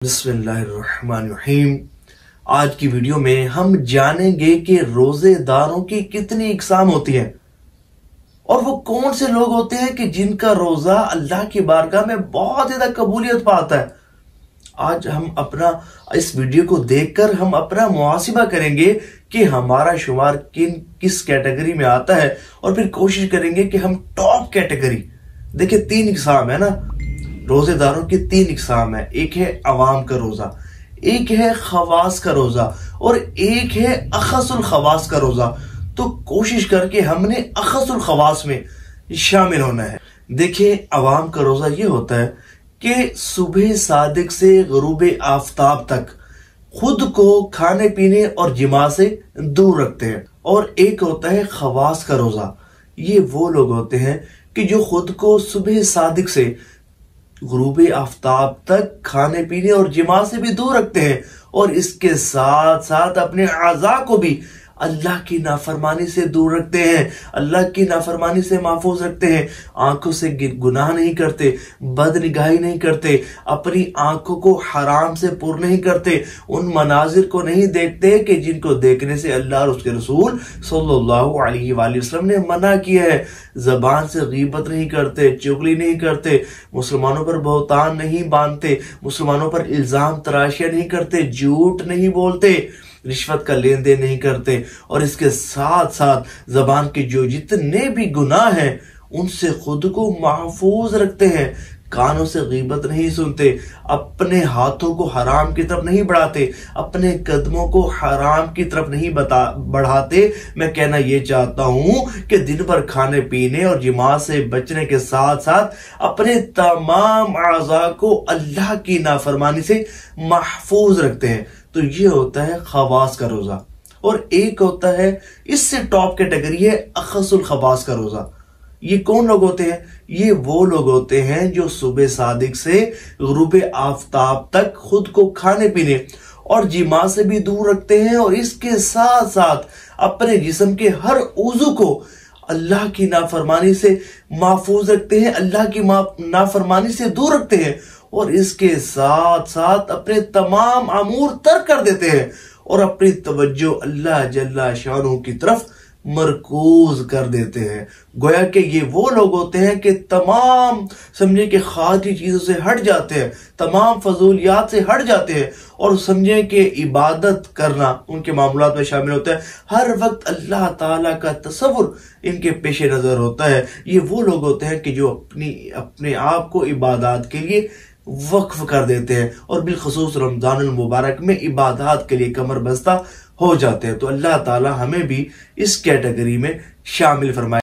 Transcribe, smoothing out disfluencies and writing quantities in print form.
बिस्मिल्लाहिर्रहमानिर्रहीम। आज की वीडियो में हम जानेंगे कि रोजेदारों की कितनी इकसाम होती है और वो कौन से लोग होते हैं कि जिनका रोजा अल्लाह की बारगाह में बहुत ज्यादा कबूलियत पाता है। आज हम अपना इस वीडियो को देखकर हम अपना मुहासिबा करेंगे कि हमारा शुमार किस कैटेगरी में आता है और फिर कोशिश करेंगे कि हम टॉप कैटेगरी। देखिए, 3 इकसाम है ना, रोजेदारों की 3 इकसाम है। एक है अवाम का रोजा, एक है खवास का रोजा और एक है अखसुल खवास का रोजा। तो कोशिश करके हमने अखसुल खवास में शामिल होना है। देखिए, अवाम का रोजा ये होता है कि सुबह सादिक से गुरूब आफताब तक खुद को खाने पीने और जिमा से दूर रखते हैं। और एक होता है खवास का रोजा। ये वो लोग होते हैं कि जो खुद को सुबह सादिक से गुरूब आफताब तक खाने पीने और जिमा से भी दूर रखते हैं और इसके साथ साथ अपने आज़ा को भी अल्लाह की नाफरमानी से दूर रखते हैं, अल्लाह की नाफरमानी से महफूज रखते हैं। आंखों से गुनाह नहीं करते, बदनिगाही नहीं करते, अपनी आंखों को हराम से पुर नहीं करते, उन मनाजिर को नहीं देखते कि जिनको देखने से अल्लाह और उसके रसूल सल्लल्लाहु अलैहि वसल्लम ने मना किया है। जबान से गीबत नहीं करते, चुगली नहीं करते, मुसलमानों पर बहुतान नहीं बांधते, मुसलमानों पर इल्जाम तराशियां नहीं करते, झूठ नहीं बोलते, रिश्वत का लेन देन नहीं करते और इसके साथ साथ जबान के जो जितने भी गुनाह हैं उनसे खुद को महफूज रखते हैं। कानों से गीबत नहीं सुनते, अपने हाथों को हराम की तरफ नहीं बढ़ाते, अपने कदमों को हराम की तरफ नहीं बढ़ाते। मैं कहना ये चाहता हूं कि दिन भर खाने पीने और जिमा से बचने के साथ साथ अपने तमाम आज़ा को अल्लाह की नाफरमानी से महफूज रखते हैं। तो ये होता है खवास का रोजा। और एक होता है, इससे टॉप कैटेगरी है अखसुल खवास का रोजा। ये कौन लोग होते हैं? ये वो लोग होते हैं जो सुबह सादिक से गुरूब आफताब तक खुद को खाने पीने और जिमा से भी दूर रखते हैं और इसके साथ साथ अपने जिस्म के हर उज़ू को अल्लाह की नाफरमानी से महफूज रखते हैं, अल्लाह की नाफरमानी से दूर रखते हैं और इसके साथ साथ अपने तमाम अमूर तर्क कर देते हैं और अपनी तवज्जो अल्लाह जल्ला शानहू की तरफ मरकूज कर देते हैं। गोया कि ये वो लोग होते हैं कि तमाम समझे कि खादी चीजों से हट जाते हैं, तमाम फजूलियात से हट जाते हैं और समझे कि इबादत करना उनके मामलात में शामिल होता है। हर वक्त अल्लाह ताला का तसव्वुर इनके पेश नजर होता है। ये वो लोग होते हैं कि जो अपने आप को इबादत के लिए वक्फ कर देते हैं और बिलखसूस रमजान मुबारक में इबादत के लिए कमर बस्ता हो जाते हैं। तो अल्लाह ताला हमें भी इस कैटेगरी में शामिल फरमाए।